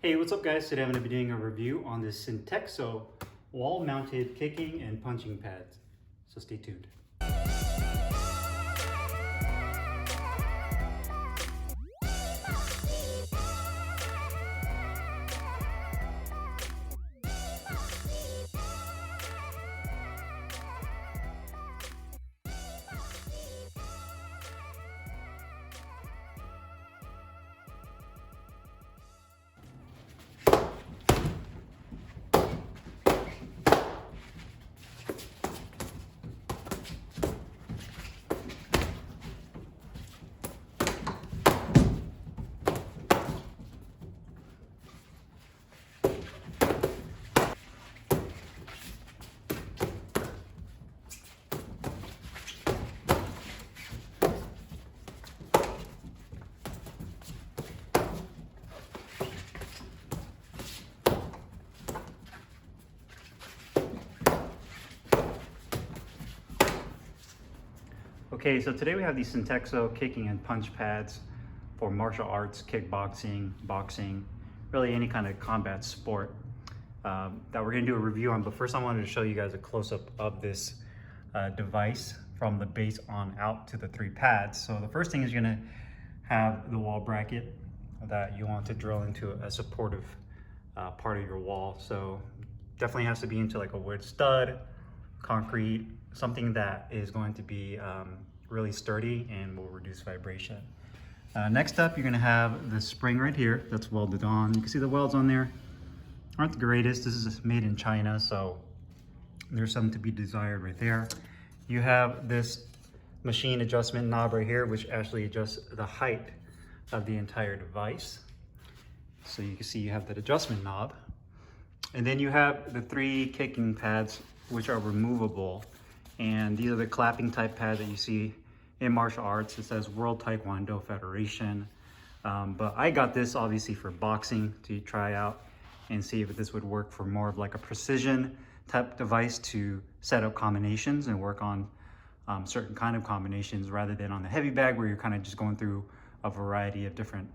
Hey, what's up guys? Today I'm going to be doing a review on this Syntecso wall-mounted kicking and punching pads. So stay tuned. Okay, so today we have these Syntecso kicking and punch pads for martial arts, kickboxing, boxing, really any kind of combat sport that we're going to do a review on. But first I wanted to show you guys a close-up of this device from the base on out to the three pads. So the first thing is you're going to have the wall bracket that you want to drill into a supportive part of your wall. So definitely has to be into like a wood stud, concrete, something that is going to be really sturdy and will reduce vibration. Next up, you're going to have the spring right here that's welded on. You can see the welds on there aren't the greatest. This is made in China, so there's something to be desired right there. You have this machine adjustment knob right here, which actually adjusts the height of the entire device. So you can see you have that adjustment knob. And then you have the three kicking pads, which are removable. And these are the clapping type pads that you see in martial arts. It says World Taekwondo Federation. But I got this obviously for boxing to try out and see if this would work for more of like a precision type device to set up combinations and work on certain kind of combinations rather than on the heavy bag where you're kind of just going through a variety of different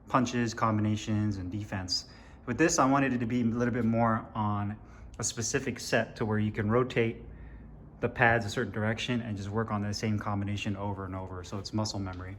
punches, combinations, and defense. With this, I wanted it to be a little bit more on a specific set to where you can rotate the pads a certain direction and just work on the same combination over and over. So it's muscle memory.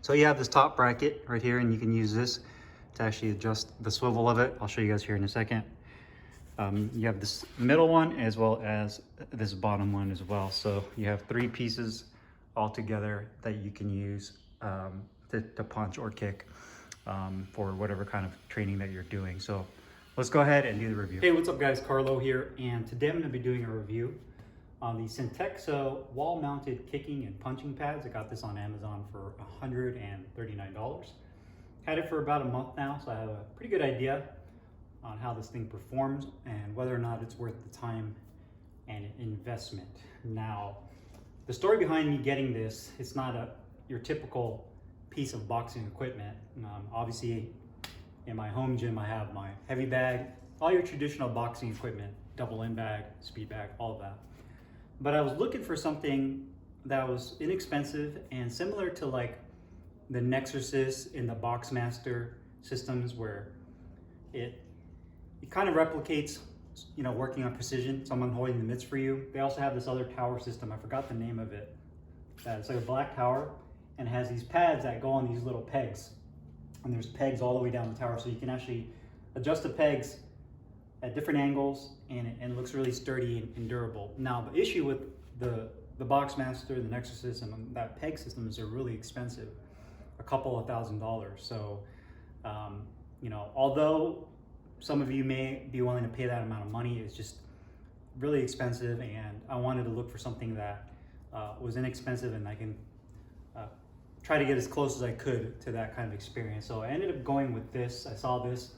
So you have this top bracket right here, and you can use this to actually adjust the swivel of it. I'll show you guys here in a second. You have this middle one as well as this bottom one as well. So you have three pieces all together that you can use to punch or kick for whatever kind of training that you're doing. So let's go ahead and do the review. Hey, what's up guys? Carlo here, and today I'm going to be doing a review on the Syntecso wall-mounted kicking and punching pads. I got this on Amazon for $139. Had it for about a month now, so I have a pretty good idea on how this thing performs and whether or not it's worth the time and investment. Now, the story behind me getting this, it's not your typical piece of boxing equipment. Obviously, in my home gym, I have my heavy bag, all your traditional boxing equipment, double end bag, speed bag, all of that. But I was looking for something that was inexpensive and similar to like the Nexus in the Boxmaster systems, where it kind of replicates, you know, working on precision, someone holding the mitts for you. They also have this other tower system, I forgot the name of it. It's like a black tower and has these pads that go on these little pegs. And there's pegs all the way down the tower, so you can actually adjust the pegs at different angles, and it looks really sturdy and durable. Now, the issue with the Boxmaster, the Nexus, and that peg system is they're really expensive, a couple of $1,000s. So, you know, although some of you may be willing to pay that amount of money, it's just really expensive, and I wanted to look for something that was inexpensive and I can try to get as close as I could to that kind of experience. So I ended up going with this. I saw this,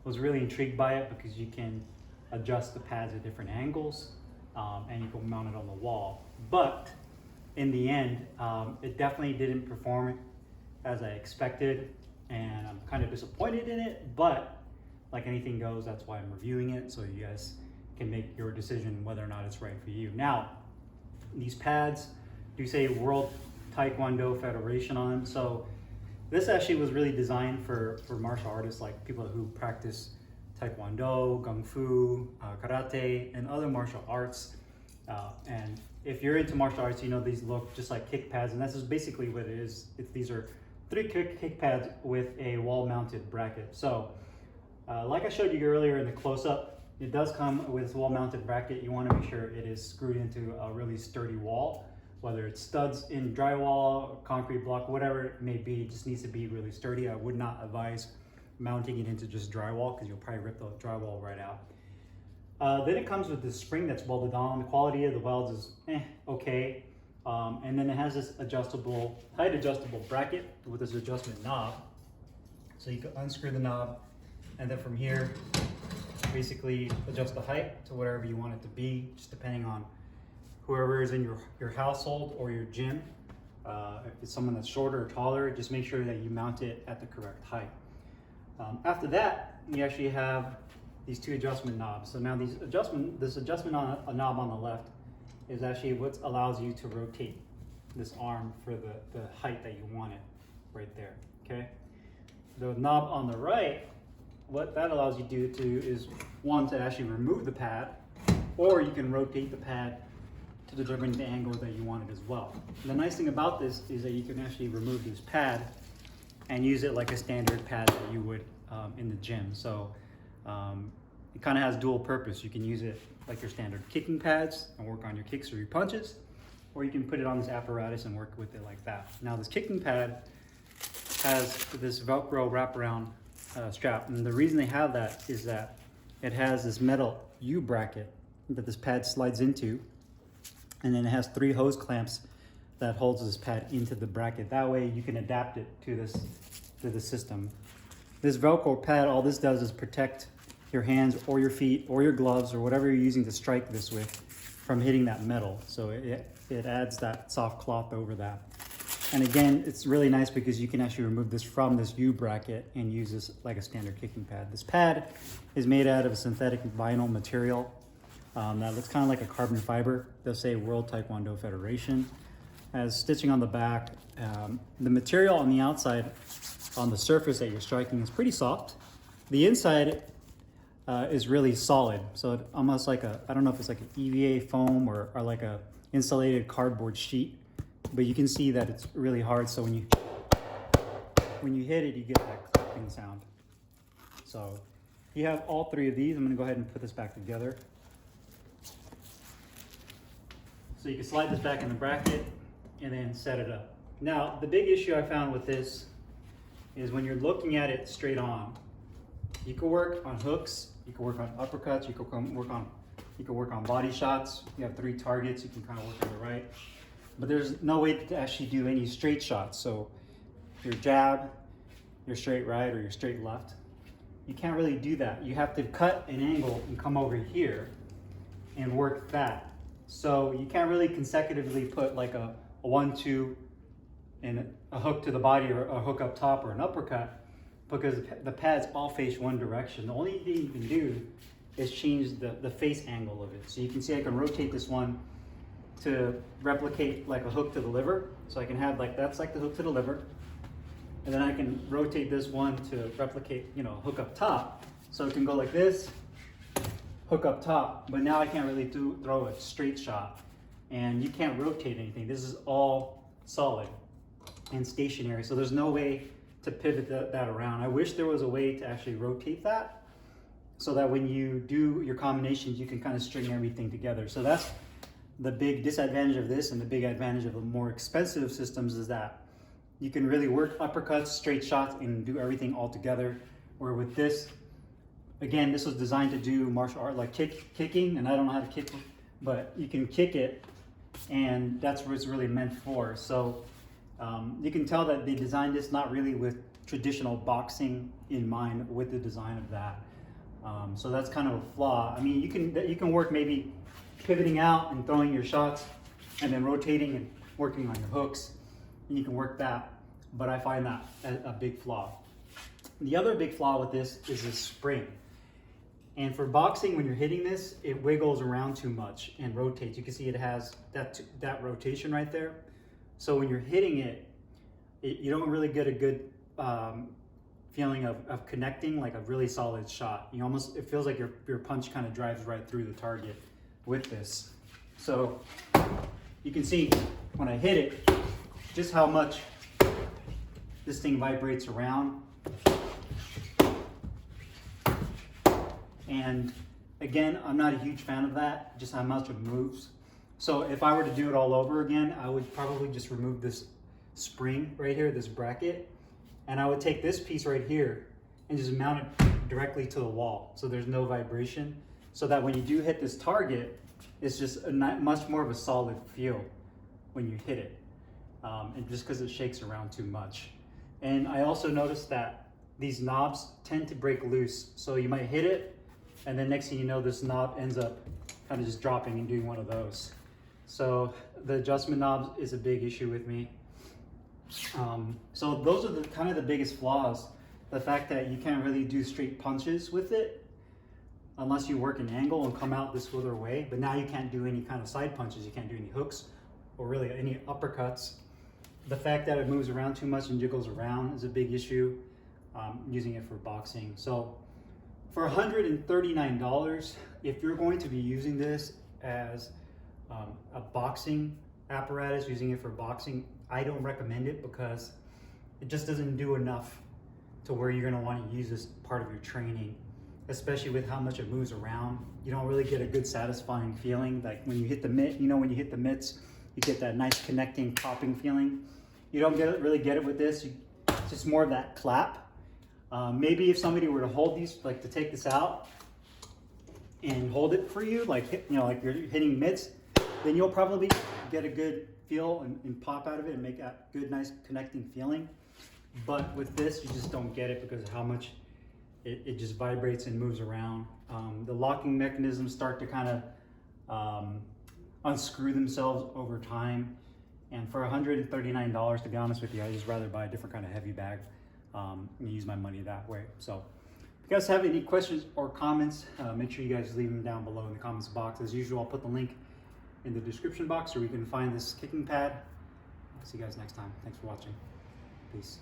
was really intrigued by it because you can adjust the pads at different angles and you can mount it on the wall. But in the end, it definitely didn't perform as I expected, and I'm kind of disappointed in it, but like anything goes, that's why I'm reviewing it, so you guys can make your decision whether or not it's right for you. Now, these pads do say World Taekwondo Federation on them, so This actually was really designed for martial artists, like people who practice Taekwondo, Kung Fu, Karate, and other martial arts. And if you're into martial arts, you know these look just like kick pads, and this is basically what it is. These are 3 kick pads with a wall-mounted bracket. So, like I showed you earlier in the close-up, it does come with this wall-mounted bracket. You want to make sure it is screwed into a really sturdy wall, whether it's studs in drywall, concrete block, whatever it may be. It just needs to be really sturdy. I would not advise mounting it into just drywall because you'll probably rip the drywall right out. Then it comes with this spring that's welded on. The quality of the welds is okay. And then it has this adjustable, height adjustable bracket with this adjustment knob. So you can unscrew the knob, and then from here, basically adjust the height to whatever you want it to be, just depending on whoever is in your household or your gym. If it's someone that's shorter or taller, just make sure that you mount it at the correct height. After that, you actually have these 2 adjustment knobs. So now this adjustment on a knob on the left is actually what allows you to rotate this arm for the height that you want it right there, okay? The knob on the right, what that allows you to do is, one, to actually remove the pad, or you can rotate the pad to determine the angle that you want it as well. And the nice thing about this is that you can actually remove this pad and use it like a standard pad that you would in the gym. So it kind of has dual purpose. You can use it like your standard kicking pads and work on your kicks or your punches, or you can put it on this apparatus and work with it like that. Now this kicking pad has this Velcro wraparound strap, and the reason they have that is that it has this metal U bracket that this pad slides into, and then it has 3 hose clamps that holds this pad into the bracket. That way you can adapt it to the system. This Velcro pad, all this does is protect your hands or your feet or your gloves or whatever you're using to strike this with from hitting that metal. So it adds that soft cloth over that. And again, it's really nice because you can actually remove this from this U bracket and use this like a standard kicking pad. This pad is made out of a synthetic vinyl material that looks kind of like a carbon fiber. They'll say World Taekwondo Federation. Has stitching on the back. The material on the outside, on the surface that you're striking, is pretty soft. The inside is really solid. So it almost like I don't know if it's like an EVA foam or like a insulated cardboard sheet, but you can see that it's really hard. So when you hit it, you get that clapping sound. So you have all 3 of these. I'm gonna go ahead and put this back together. So you can slide this back in the bracket and then set it up. Now, the big issue I found with this is when you're looking at it straight on, you can work on hooks, you can work on uppercuts, you can work on body shots. You have 3 targets, you can kind of work on the right. But there's no way to actually do any straight shots. So your jab, your straight right, or your straight left, you can't really do that. You have to cut an angle and come over here and work that. So you can't really consecutively put like a 1-2 and a hook to the body or a hook up top or an uppercut, because the pads all face one direction. The only thing you can do is change the face angle of it. So you can see I can rotate this one to replicate like a hook to the liver. So I can have like, that's like the hook to the liver. And then I can rotate this one to replicate, you know, hook up top. So it can go like this, hook up top, but now I can't really throw a straight shot, and you can't rotate anything. This is all solid and stationary, so there's no way to pivot that around. I wish there was a way to actually rotate that so that when you do your combinations, you can kind of string everything together. So that's the big disadvantage of this, and the big advantage of the more expensive systems is that you can really work uppercuts, straight shots, and do everything all together. Where with this, again, this was designed to do martial art like kicking, and I don't know how to kick, but you can kick it, and that's what it's really meant for. So you can tell that they designed this not really with traditional boxing in mind with the design of that. So that's kind of a flaw. I mean, you can work maybe pivoting out and throwing your shots, and then rotating and working on your hooks, and you can work that, but I find that a big flaw. The other big flaw with this is this spring. And for boxing, when you're hitting this, it wiggles around too much and rotates. You can see it has that rotation right there. So when you're hitting it, you don't really get a good feeling of connecting, like a really solid shot. You almost, it feels like your punch kind of drives right through the target with this. So you can see when I hit it, just how much this thing vibrates around. And again, I'm not a huge fan of that, just how much it moves. So if I were to do it all over again, I would probably just remove this spring right here, this bracket, and I would take this piece right here and just mount it directly to the wall so there's no vibration, so that when you do hit this target, it's just a much more of a solid feel when you hit it, and just because it shakes around too much. And I also noticed that these knobs tend to break loose, so you might hit it and then next thing you know, this knob ends up kind of just dropping and doing one of those. So the adjustment knobs is a big issue with me. So those are the kind of the biggest flaws. The fact that you can't really do straight punches with it unless you work an angle and come out this other way. But now you can't do any kind of side punches. You can't do any hooks or really any uppercuts. The fact that it moves around too much and jiggles around is a big issue, using it for boxing. So for $139, if you're going to be using this as a boxing apparatus, using it for boxing, I don't recommend it because it just doesn't do enough to where you're going to want to use this part of your training, especially with how much it moves around. You don't really get a good satisfying feeling. Like when you hit the mitt, you know, when you hit the mitts, you get that nice connecting, popping feeling. You don't really get it with this. It's just more of that clap. Maybe if somebody were to hold these, like to take this out and hold it for you, like, you know, like you're hitting mitts, then you'll probably get a good feel and pop out of it and make a good, nice connecting feeling. But with this, you just don't get it because of how much it just vibrates and moves around. The locking mechanisms start to kind of unscrew themselves over time. And for $139, to be honest with you, I'd just rather buy a different kind of heavy bag and use my money that way. So if you guys have any questions or comments, make sure you guys leave them down below in the comments box. As usual, I'll put the link in the description box where you can find this kicking pad. I'll see you guys next time. Thanks for watching. Peace.